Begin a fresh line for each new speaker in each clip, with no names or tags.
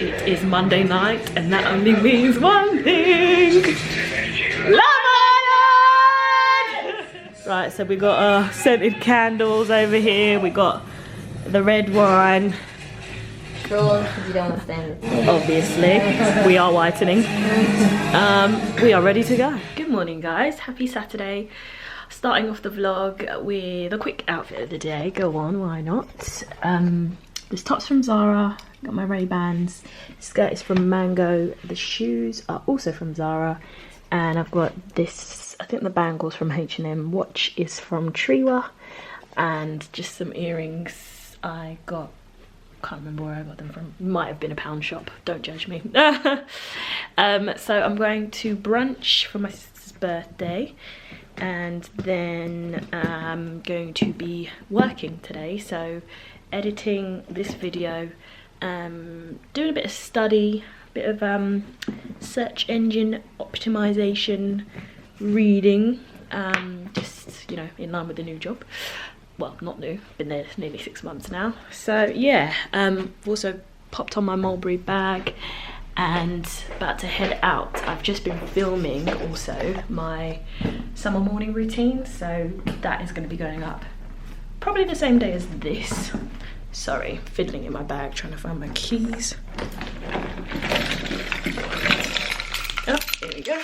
It is Monday night, and that only means one thing. Love Island! Right, so we got our scented candles over here. We got the red wine.
Because you don't want to stand.
Obviously, we are whitening. We are ready to go. Good morning, guys. Happy Saturday. Starting off the vlog with a quick outfit of the day. Go on, why not? This top's from Zara. Got my Ray-Bans. Skirt is from Mango. The shoes are also from Zara. And I've got this, I think the bangles from H&M. Watch is from Triwa. And just some earrings I got. Can't remember where I got them from. Might have been a pound shop, don't judge me. So I'm going to brunch for my sister's birthday, and then I'm going to be working today, so editing this video, doing a bit of study, a bit of search engine optimization, reading, just, you know, in line with the new job. Well, not new, been there nearly 6 months now. So yeah, also popped on my mulberry bag and about to head out. I've just been filming also my summer morning routine, so that is going to be going up probably the same day as this. Sorry, fiddling in my bag trying to find my keys. Oh, here we go.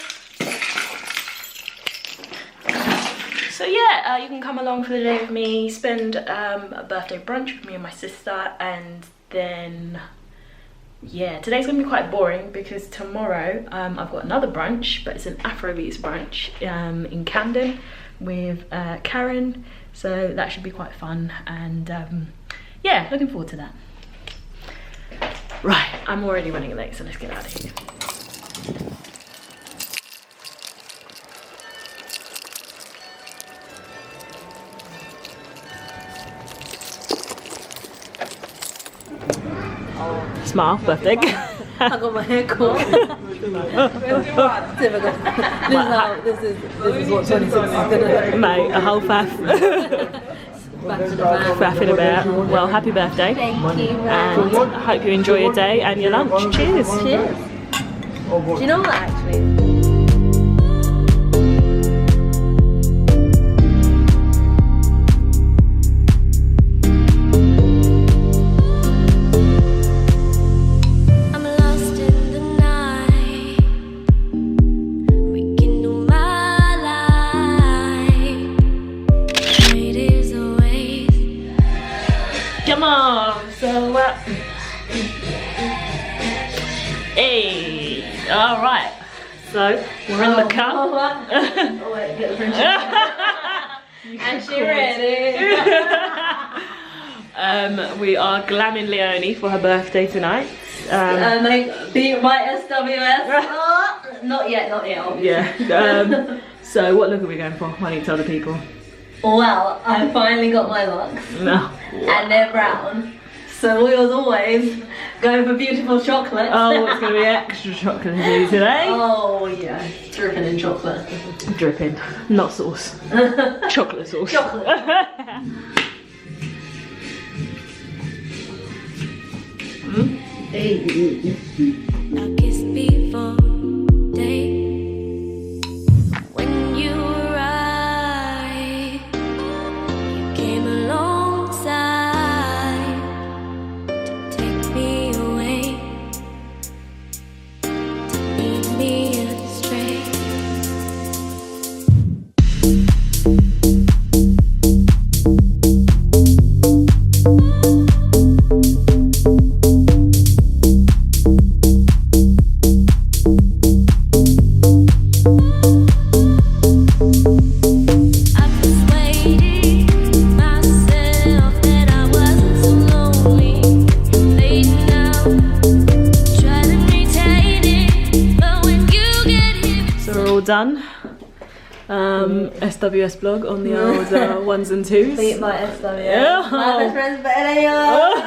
So yeah, you can come along for the day with me, spend a birthday brunch with me and my sister, and then, yeah, today's gonna be quite boring because tomorrow I've got another brunch, but it's an Afrobeats brunch in Camden with Karen, so that should be quite fun, and yeah, looking forward to that. Right, I'm already running late, so let's get out of here. Smile, birthday.
I got my hair caught. This is what 26 is gonna be.
Mate, a whole faff. Faffing about. Well, happy birthday.
Thank you.
And I hope you enjoy your day and your lunch. Cheers.
Cheers. Do you know what, actually?
Come on, so hey, all right. So we're in the car.
Oh wait, get the French. And she ready.
We are glamming Leonie for her birthday tonight.
Mate, beat my SWS. Not yet, not yet.
Yeah. So what look are we going for? I need to tell the people.
Well, I finally got my locks.
No.
And they're brown. So we was always going for beautiful chocolate.
Oh, it's going to be extra chocolatey today.
Oh yeah, dripping in chocolate.
Dripping, not sauce. Chocolate sauce.
Chocolate.
I kissed before day. When you arrived, you came alongside to take me away, to lead me astray.
Done. SWS blog on the old ones and twos.
Beat my SWS.
Yeah.
My best friend's better than yours.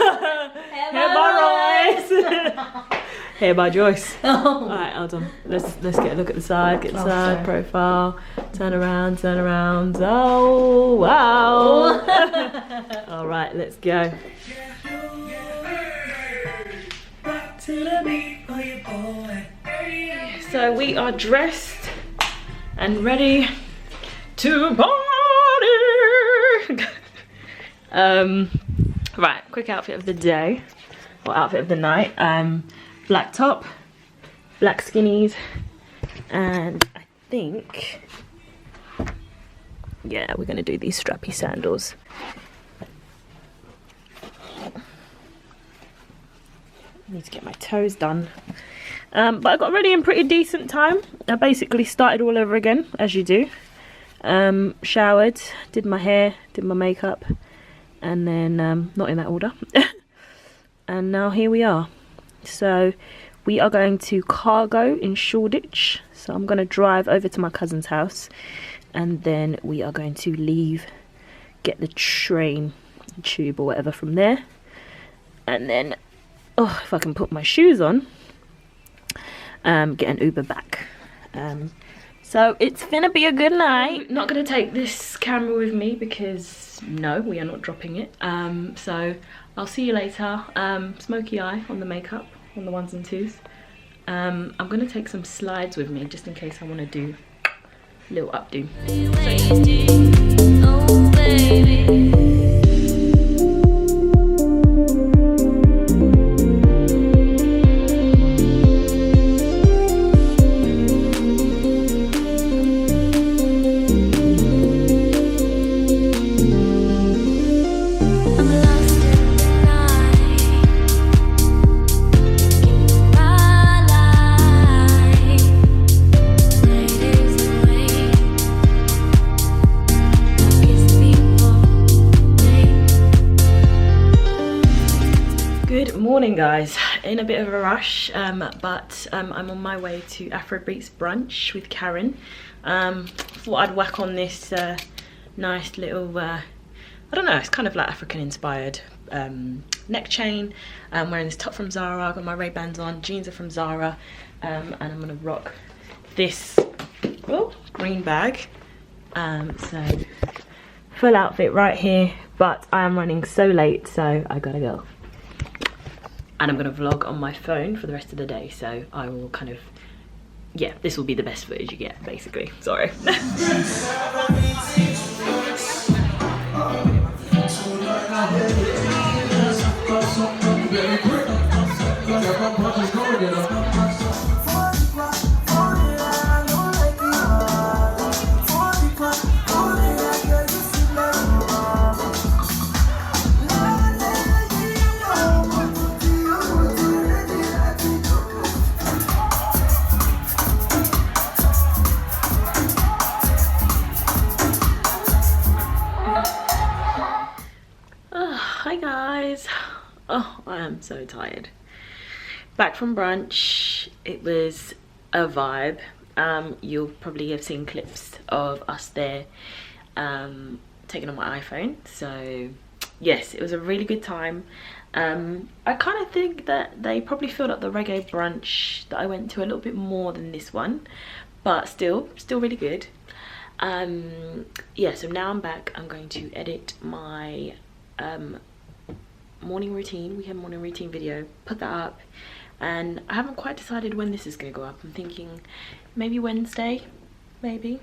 Hair by Royce. Hair by Joyce.
Oh.
Alright, hold on. Let's get a look at the side, get the side,
sorry.
profile, turn around. Oh wow. Alright, let's go. So we are dressed and ready to party. Right, quick outfit of the day, or outfit of the night. Black top, black skinnies, and I think, yeah, we're gonna do these strappy sandals. Need to get my toes done. But I got ready in pretty decent time. I basically started all over again, as you do. Showered, did my hair, did my makeup, and then, not in that order. And now here we are. So we are going to Cargo in Shoreditch. So I'm going to drive over to my cousin's house, and then we are going to leave, get the train, tube or whatever from there, and then, oh, if I can put my shoes on, get an Uber back. So it's gonna be a good night. Not gonna take this camera with me because no, we are not dropping it. So I'll see you later. Smoky eye on the makeup, on the ones and twos. I'm gonna take some slides with me just in case I want to do a little updo.
Oh, baby.
Morning guys, in a bit of a rush, but I'm on my way to Afrobeats brunch with Karen. Thought I'd whack on this nice little, I don't know, it's kind of like African inspired neck chain. I'm wearing this top from Zara, I've got my Ray-Bans on, jeans are from Zara, and I'm gonna rock this green bag. So full outfit right here, but I am running so late, so I gotta go. And I'm gonna vlog on my phone for the rest of the day, so I will kind of, yeah, this will be the best footage you get, basically. Sorry. Hi guys. Oh, I am so tired. Back from brunch. It was a vibe. You'll probably have seen clips of us there taken on my iPhone. So yes, it was a really good time. I kind of think that they probably filled up the reggae brunch that I went to a little bit more than this one, but still really good. Yeah, so now I'm back. I'm going to edit my morning routine, weekend morning routine video, put that up, and I haven't quite decided when this is going to go up. I'm thinking maybe Wednesday, maybe.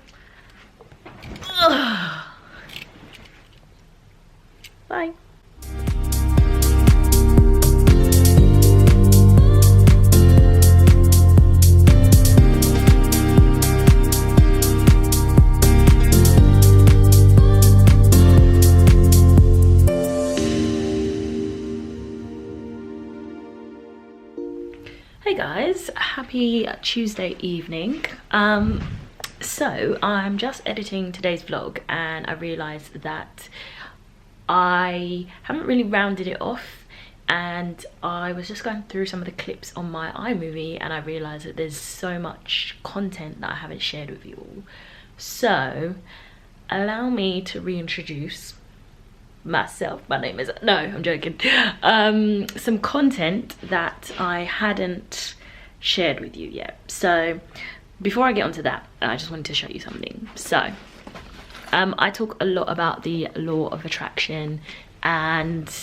Ugh. Bye. Hey guys, happy Tuesday evening. So I'm just editing today's vlog and I realized that I haven't really rounded it off, and I was just going through some of the clips on my iMovie and I realized that there's so much content that I haven't shared with you all. So allow me to reintroduce myself. My name is, no, I'm joking. Some content that I hadn't shared with you yet. So before I get onto that, I just wanted to show you something. So I talk a lot about the law of attraction and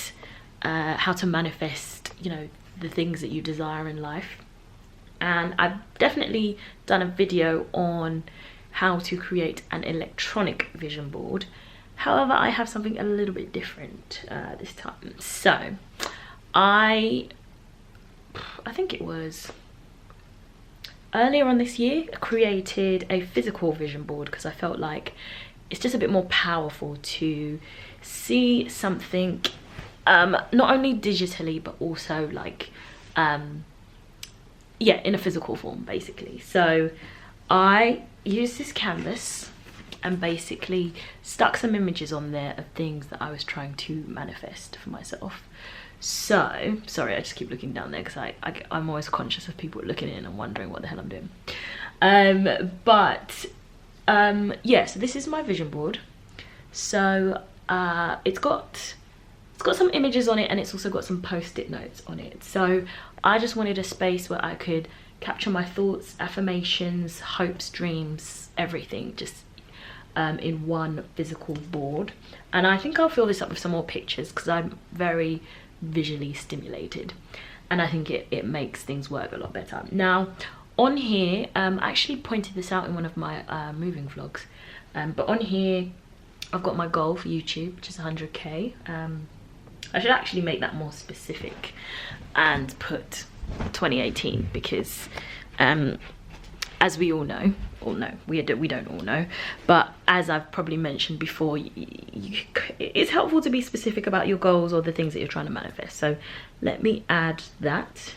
how to manifest, you know, the things that you desire in life. And I've definitely done a video on how to create an electronic vision board. However, I have something a little bit different this time. So I think it was earlier on this year, I created a physical vision board because I felt like it's just a bit more powerful to see something not only digitally but also like yeah, in a physical form basically. So I used this canvas and basically stuck some images on there of things that I was trying to manifest for myself. So sorry, I just keep looking down there because I'm always conscious of people looking in and wondering what the hell I'm doing. Yeah, so this is my vision board. So it's got some images on it, and it's also got some post-it notes on it. So I just wanted a space where I could capture my thoughts, affirmations, hopes, dreams, everything, just in one physical board. And I think I'll fill this up with some more pictures because I'm very visually stimulated, and I think it makes things work a lot better. Now on here, I actually pointed this out in one of my moving vlogs, but on here I've got my goal for YouTube, which is 100k. I should actually make that more specific and put 2018 because as we all know, we don't all know, but as I've probably mentioned before, it's helpful to be specific about your goals or the things that you're trying to manifest. So let me add that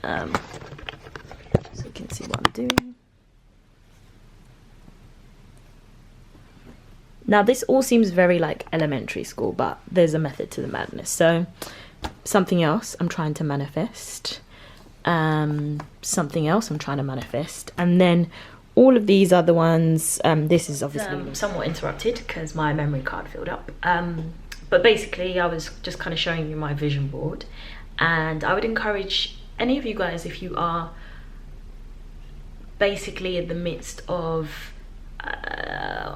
so you can see what I'm doing. Now this all seems very like elementary school, but there's a method to the madness. So something else I'm trying to manifest, something else I'm trying to manifest, and then all of these other ones. This is obviously somewhat interrupted because my memory card filled up, but basically I was just kind of showing you my vision board, and I would encourage any of you guys, if you are basically in the midst of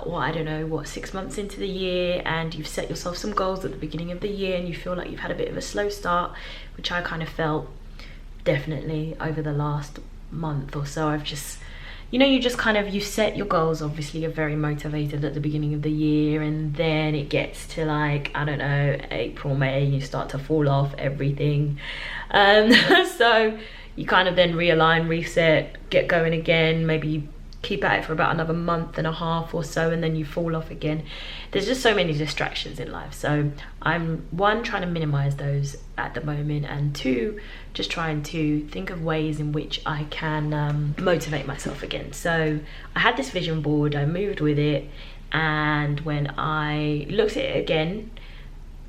well, I don't know, what, 6 months into the year, and you've set yourself some goals at the beginning of the year and you feel like you've had a bit of a slow start, which I kind of felt definitely over the last month or so. I've just, you know, you set your goals, obviously you're very motivated at the beginning of the year, and then it gets to like, I don't know, April, May, you start to fall off everything. So you kind of then realign, reset, get going again, maybe you keep at it for about another month and a half or so, and then you fall off again. There's just so many distractions in life, so I'm one, trying to minimize those at the moment, and two, just trying to think of ways in which I can motivate myself again. So I had this vision board, I moved with it, and when I looked at it again,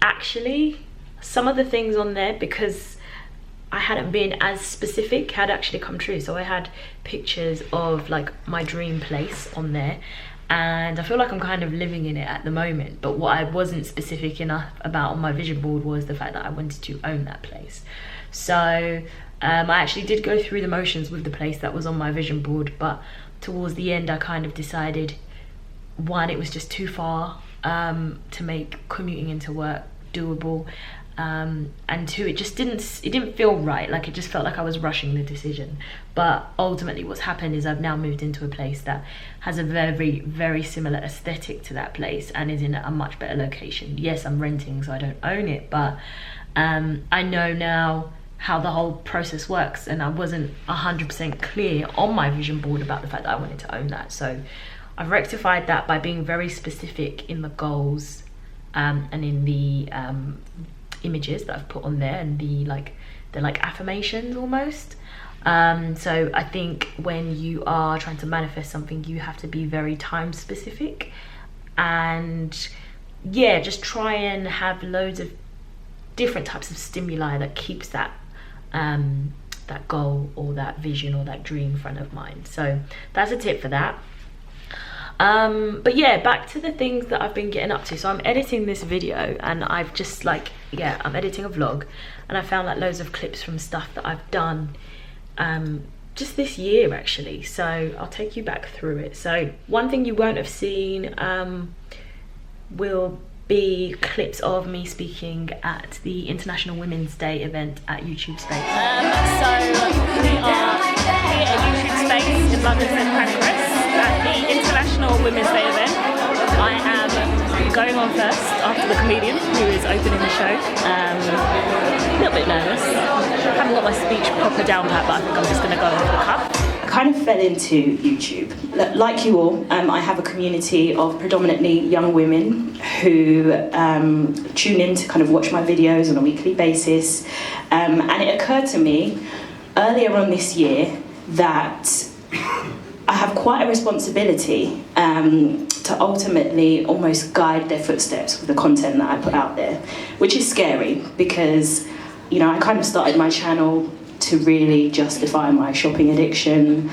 actually some of the things on there, because I hadn't been as specific, had actually come true. So I had pictures of like my dream place on there, and I feel like I'm kind of living in it at the moment. But what I wasn't specific enough about on my vision board was the fact that I wanted to own that place. So I actually did go through the motions with the place that was on my vision board, but towards the end I kind of decided, one, it was just too far to make commuting into work doable, and two, it didn't feel right. Like, it just felt like I was rushing the decision. But ultimately what's happened is I've now moved into a place that has a very, very similar aesthetic to that place and is in a much better location. Yes, I'm renting, so I don't own it, but I know now how the whole process works, and I wasn't 100% clear on my vision board about the fact that I wanted to own that. So I've rectified that by being very specific in the goals and in the images that I've put on there, and they're like affirmations almost. So I think when you are trying to manifest something, you have to be very time specific, and yeah, just try and have loads of different types of stimuli that keeps that that goal or that vision or that dream front of mind. So that's a tip for that. But yeah, back to the things that I've been getting up to. So I'm editing this video, and I've just like, yeah, I'm editing a vlog, and I found like loads of clips from stuff that I've done just this year actually. So I'll take you back through it. So one thing you won't have seen will be clips of me speaking at the International Women's Day event at YouTube Space. So we are here at YouTube Space in London St Pancras at the International Women's Day event. I am going on first after the comedian who is opening the show. A little bit nervous. I haven't got my speech proper down pat, but I think I'm just going to go off the cuff.
I kind of fell into YouTube. Like you all, I have a community of predominantly young women who tune in to kind of watch my videos on a weekly basis. And it occurred to me earlier on this year that I have quite a responsibility to ultimately almost guide their footsteps with the content that I put out there, which is scary because, you know, I kind of started my channel to really justify my shopping addiction.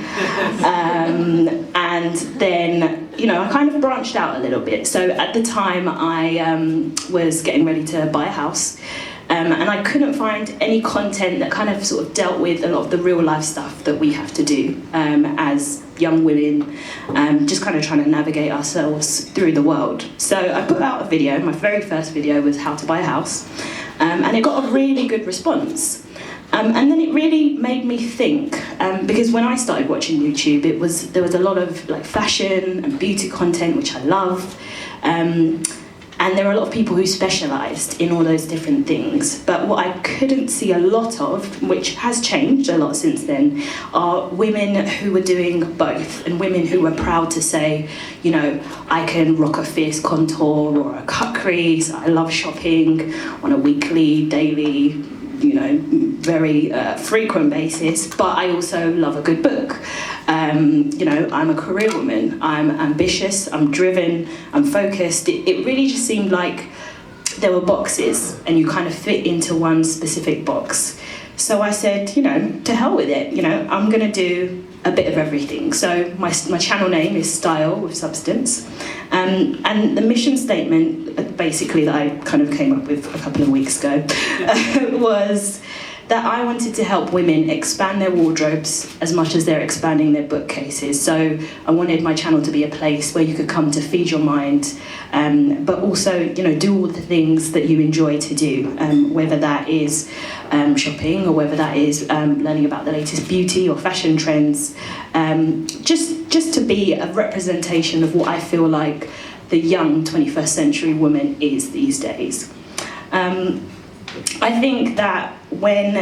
And then, you know, I kind of branched out a little bit. So at the time I was getting ready to buy a house, and I couldn't find any content that kind of sort of dealt with a lot of the real life stuff that we have to do as young women, just kind of trying to navigate ourselves through the world. So I put out a video. My very first video was how to buy a house, and it got a really good response. And then it really made me think, because when I started watching YouTube, there was a lot of like fashion and beauty content, which I loved, and there were a lot of people who specialised in all those different things. But what I couldn't see a lot of, which has changed a lot since then, are women who were doing both, and women who were proud to say, you know, I can rock a fierce contour or a cut crease. I love shopping on a weekly, daily, you know, very frequent basis, but I also love a good book. You know, I'm a career woman, I'm ambitious, I'm driven, I'm focused. It really just seemed like there were boxes and you kind of fit into one specific box. So I said, you know, to hell with it, you know, I'm gonna do a bit of everything. So my channel name is Style with Substance. And the mission statement, basically, that I kind of came up with a couple of weeks ago, was that I wanted to help women expand their wardrobes as much as they're expanding their bookcases. So I wanted my channel to be a place where you could come to feed your mind, but also, you know, do all the things that you enjoy to do, whether that is shopping or whether that is learning about the latest beauty or fashion trends, just to be a representation of what I feel like the young 21st century woman is these days. I think that when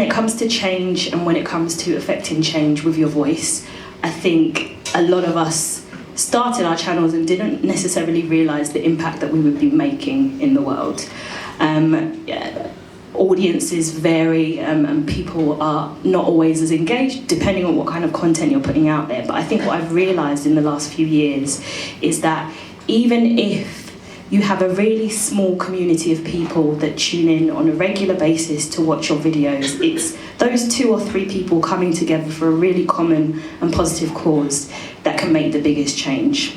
it comes to change and when it comes to affecting change with your voice, I think a lot of us started our channels and didn't necessarily realise the impact that we would be making in the world. Audiences vary, and people are not always as engaged depending on what kind of content you're putting out there. But I think what I've realised in the last few years is that even if you have a really small community of people that tune in on a regular basis to watch your videos, it's those 2 or 3 people coming together for a really common and positive cause that can make the biggest change.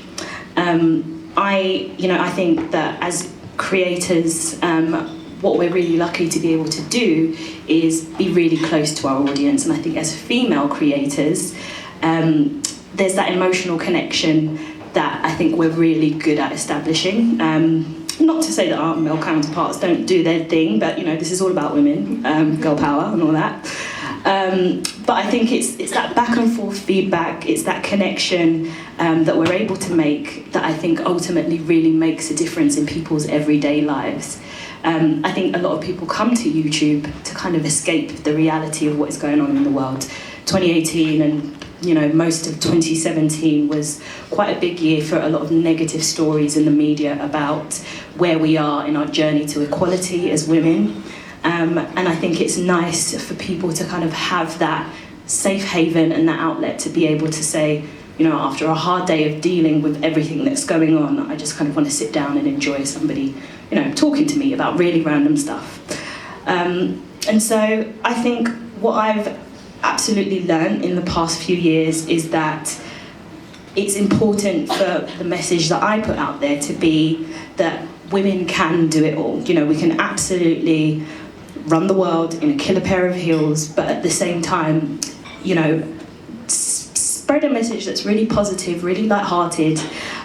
I think that as creators, what we're really lucky to be able to do is be really close to our audience. And I think as female creators, there's that emotional connection that I think we're really good at establishing. Not to say that our male counterparts don't do their thing, but you know, this is all about women, girl power and all that. But I think it's that back and forth feedback, it's that connection that we're able to make that I think ultimately really makes a difference in people's everyday lives. I think a lot of people come to YouTube to kind of escape the reality of what is going on in the world. 2018 and most of 2017 was quite a big year for a lot of negative stories in the media about where we are in our journey to equality as women. And I think it's nice for people to kind of have that safe haven and that outlet to be able to say, after a hard day of dealing with everything that's going on, I just kind of want to sit down and enjoy somebody, talking to me about really random stuff. And so I think what I've absolutely learned in the past few years is that it's important for the message that I put out there to be that women can do it all. We can absolutely run the world in a killer pair of heels, but at the same time, spread a message that's really positive, really light-hearted,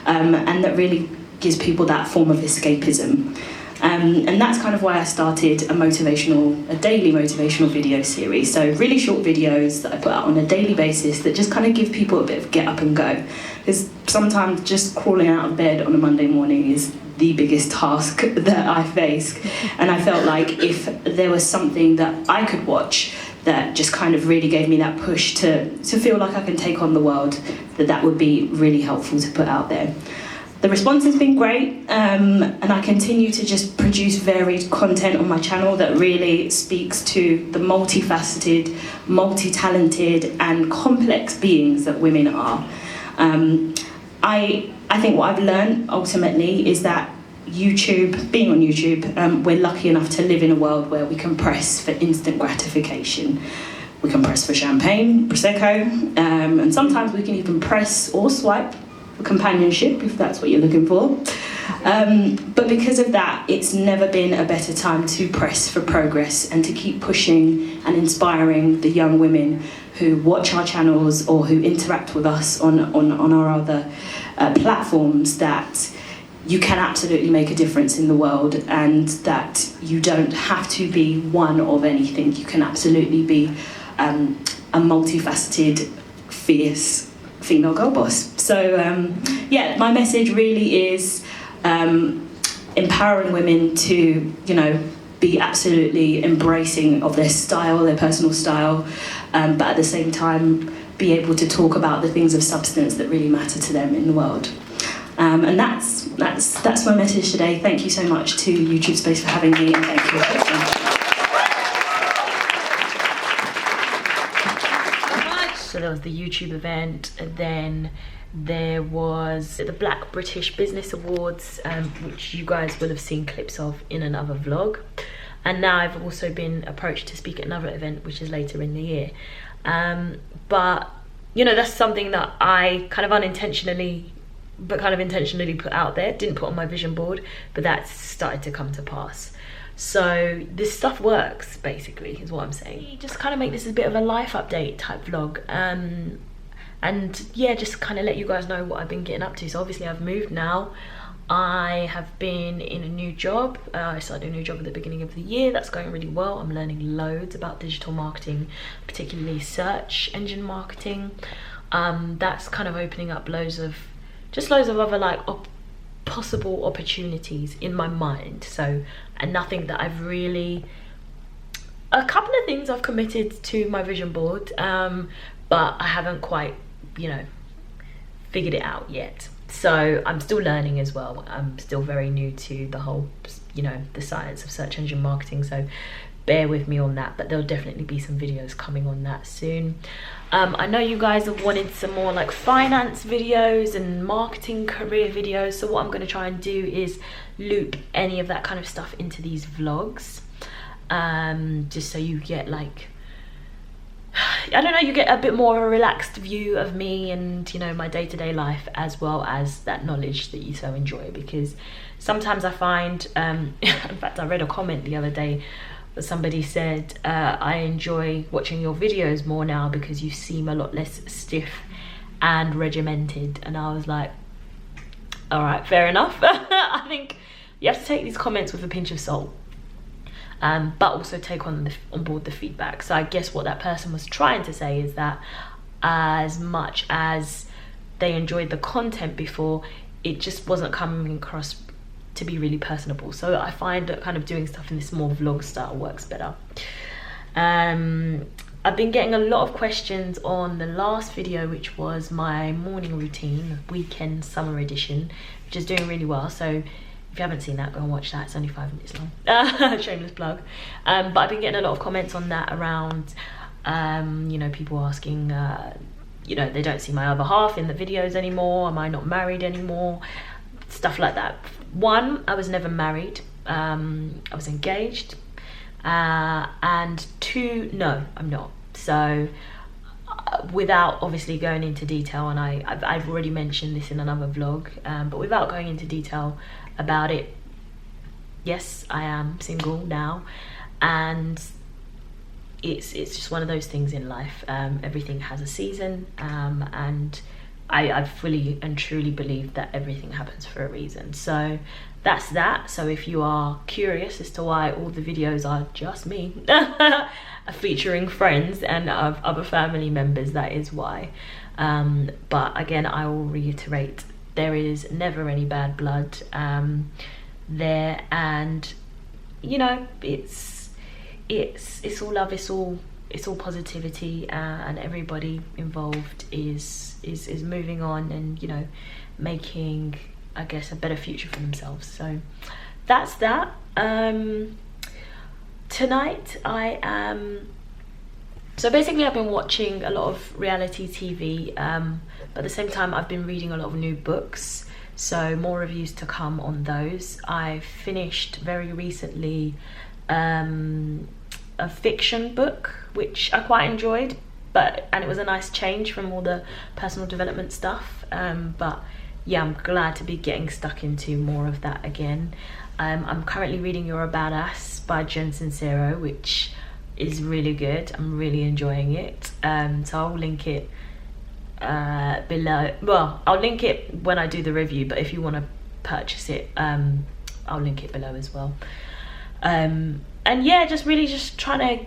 and that really gives people that form of escapism. And that's kind of why I started a daily motivational video series. So really short videos that I put out on a daily basis that just kind of give people a bit of get up and go. Because sometimes just crawling out of bed on a Monday morning is the biggest task that I face. And I felt like if there was something that I could watch that just kind of really gave me that push to feel like I can take on the world, that would be really helpful to put out there. The response has been great, and I continue to just produce varied content on my channel that really speaks to the multifaceted, multi-talented and complex beings that women are. I think what I've learned ultimately is that being on YouTube, we're lucky enough to live in a world where we can press for instant gratification. We can press for champagne, Prosecco, and sometimes we can even press or swipe for companionship, if that's what you're looking for. But because of that, it's never been a better time to press for progress and to keep pushing and inspiring the young women who watch our channels or who interact with us on our other platforms, that you can absolutely make a difference in the world, and that you don't have to be one of anything. You can absolutely be a multifaceted, fierce female girl boss. So yeah, my message really is empowering women to, be absolutely embracing of their style, their personal style, but at the same time be able to talk about the things of substance that really matter to them in the world. And that's my message today. Thank you so much to YouTube Space for having me, and thank you for watching.
So there was the YouTube event, and then there was the Black British Business Awards, which you guys will have seen clips of in another vlog. And now I've also been approached to speak at another event, which is later in the year. But, that's something that I kind of intentionally put out there, didn't put on my vision board, but that's started to come to pass. So this stuff works, basically, is what I'm saying. Just kind of make this a bit of a life update type vlog, and yeah, just kind of let you guys know what I've been getting up to. So obviously I've moved now. I have been in a new job. I started a new job at the beginning of the year. That's going really well. I'm learning loads about digital marketing, particularly search engine marketing. That's kind of opening up loads of other like possible opportunities in my mind. So, and nothing that I've really, a couple of things I've committed to my vision board, but I haven't quite, figured it out yet. So I'm still learning as well. I'm still very new to the whole, the science of search engine marketing. So bear with me on that, but there'll definitely be some videos coming on that soon. I know you guys have wanted some more like finance videos and marketing career videos, so what I'm going to try and do is loop any of that kind of stuff into these vlogs, just so you get like, I don't know, you get a bit more of a relaxed view of me and my day-to-day life, as well as that knowledge that you so enjoy. Because sometimes I find, in fact I read a comment the other day, but somebody said, I enjoy watching your videos more now because you seem a lot less stiff and regimented. And I was like, all right, fair enough. I think you have to take these comments with a pinch of salt, but also take on board the feedback. So I guess what that person was trying to say is that as much as they enjoyed the content before, it just wasn't coming across to be really personable. So I find that kind of doing stuff in this more vlog style works better. I've been getting a lot of questions on the last video, which was my morning routine, weekend summer edition, which is doing really well. So if you haven't seen that, go and watch that. It's only 5 minutes long. Shameless plug. But I've been getting a lot of comments on that around, people asking, they don't see my other half in the videos anymore. Am I not married anymore? Stuff like that. One, I was never married. I was engaged. And two, no, I'm not. So without obviously going into detail, and I've already mentioned this in another vlog, but without going into detail about it, yes, I am single now, and it's just one of those things in life. Everything has a season, and I fully and truly believe that everything happens for a reason. So that's that. So if you are curious as to why all the videos are just me featuring friends and other family members, that is why. But again, I will reiterate, there is never any bad blood there, and you know, it's all love, it's all positivity, and everybody involved is moving on and, you know, making, I guess, a better future for themselves. So that's that. Tonight I am, so basically I've been watching a lot of reality TV, but at the same time I've been reading a lot of new books, so more reviews to come on those. I finished very recently a fiction book which I quite enjoyed, and it was a nice change from all the personal development stuff, but yeah, I'm glad to be getting stuck into more of that again. I'm currently reading You're a Badass by Jen Sincero, which is really good. I'm really enjoying it, so I'll link it below. Well, I'll link it when I do the review, but if you want to purchase it, I'll link it below as well. And yeah, just trying to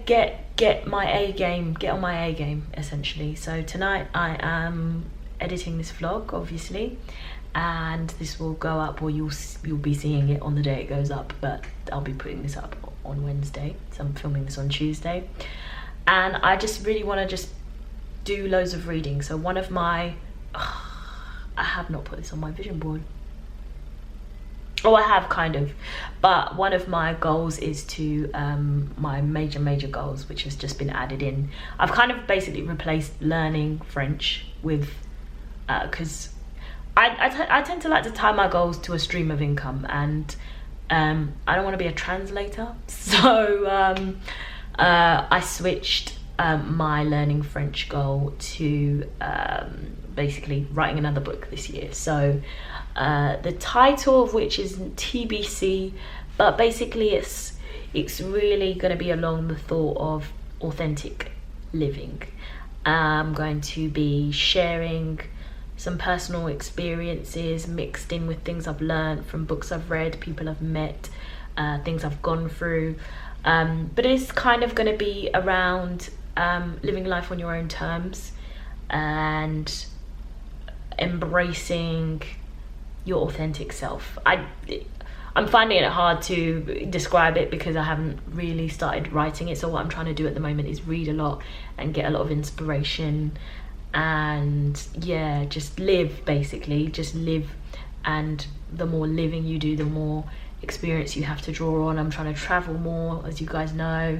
get my A game, get on my A game essentially. So tonight I am editing this vlog, obviously, and this will go up, or you'll be seeing it on the day it goes up, but I'll be putting this up on Wednesday, so I'm filming this on Tuesday. And I just really want to just do loads of reading. So one of my I have not put this on my vision board. Oh, I have kind of, but one of my goals is to my major goals, which has just been added in. I've kind of basically replaced learning French with, because I tend to like to tie my goals to a stream of income, and I don't want to be a translator, so I switched my learning French goal to basically writing another book this year. So the title of which is TBC, but basically it's really going to be along the thought of authentic living. I'm going to be sharing some personal experiences mixed in with things I've learned from books I've read, people I've met, things I've gone through, but it's kind of going to be around living life on your own terms and embracing your authentic self. I'm finding it hard to describe it because I haven't really started writing it, so what I'm trying to do at the moment is read a lot and get a lot of inspiration, and yeah, just live, basically just live. And the more living you do, the more experience you have to draw on. I'm trying to travel more, as you guys know.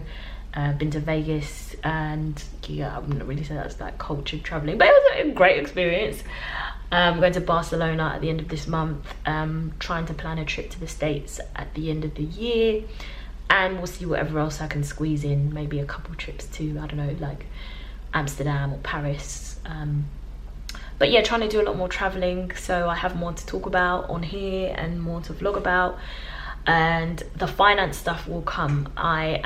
Been to Vegas, and yeah, I wouldn't really say that's like cultured traveling, but it was a great experience. I'm going to Barcelona at the end of this month, trying to plan a trip to the States at the end of the year, and we'll see whatever else I can squeeze in, maybe a couple trips to, I don't know, like Amsterdam or Paris. But yeah, trying to do a lot more traveling, so I have more to talk about on here and more to vlog about, and the finance stuff will come. I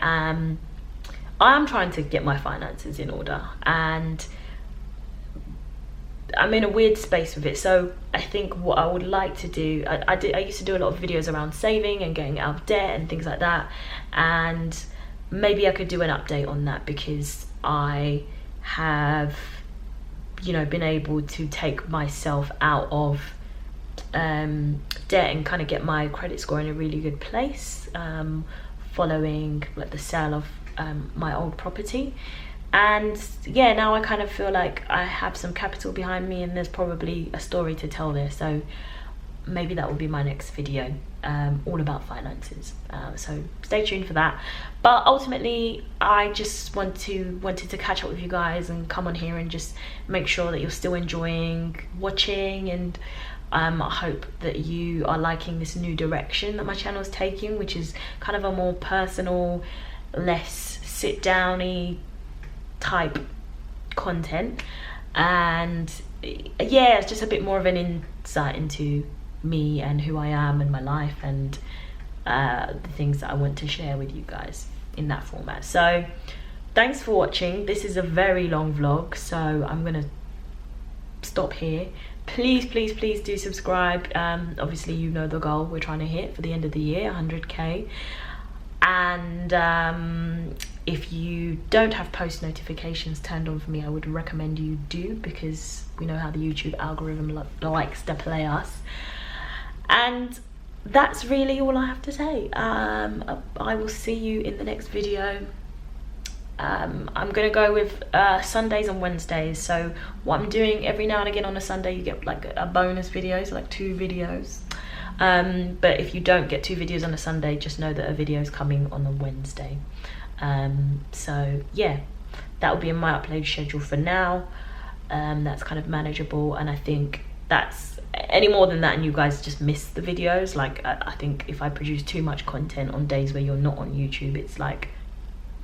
am trying to get my finances in order, and I'm in a weird space with it. So I think what I would like to do, I used to do a lot of videos around saving and getting out of debt and things like that, and maybe I could do an update on that, because I have, you know, been able to take myself out of debt and kind of get my credit score in a really good place, following like the sale of my old property. And yeah, now I kind of feel like I have some capital behind me, and there's probably a story to tell there. So maybe that will be my next video, all about finances. So stay tuned for that. But ultimately, I just wanted to catch up with you guys and come on here and just make sure that you're still enjoying watching, and I hope that you are liking this new direction that my channel is taking, which is kind of a more personal, less sit-downy type content. And yeah, it's just a bit more of an insight into me and who I am and my life, and the things that I want to share with you guys in that format. So thanks for watching. This is a very long vlog, so I'm gonna stop here. Please do subscribe. Obviously you know the goal we're trying to hit for the end of the year, 100k. And if you don't have post notifications turned on for me, I would recommend you do, because we know how the YouTube algorithm likes to play us. And that's really all I have to say. I will see you in the next video. I'm gonna go with Sundays and Wednesdays. So what I'm doing, every now and again on a Sunday you get like a bonus video, so like 2 videos. But if you don't get 2 videos on a Sunday, just know that a video is coming on a Wednesday. So yeah, that will be in my upload schedule for now. That's kind of manageable, and I think that's any more than that and you guys just miss the videos. Like I think if I produce too much content on days where you're not on YouTube, it's like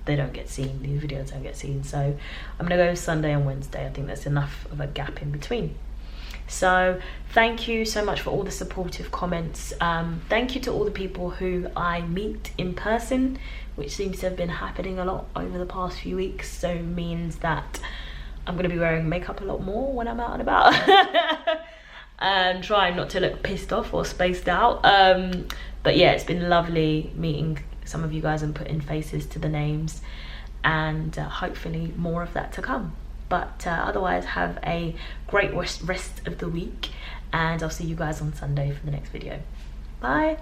they don't get seen, these videos don't get seen. So I'm gonna go Sunday and Wednesday. I think that's enough of a gap in between. So thank you so much for all the supportive comments. Thank you to all the people who I meet in person, which seems to have been happening a lot over the past few weeks. So means that I'm going to be wearing makeup a lot more when I'm out and about. And trying not to look pissed off or spaced out. But yeah, it's been lovely meeting some of you guys and putting faces to the names, and hopefully more of that to come. But otherwise, have a great rest of the week, and I'll see you guys on Sunday for the next video. Bye.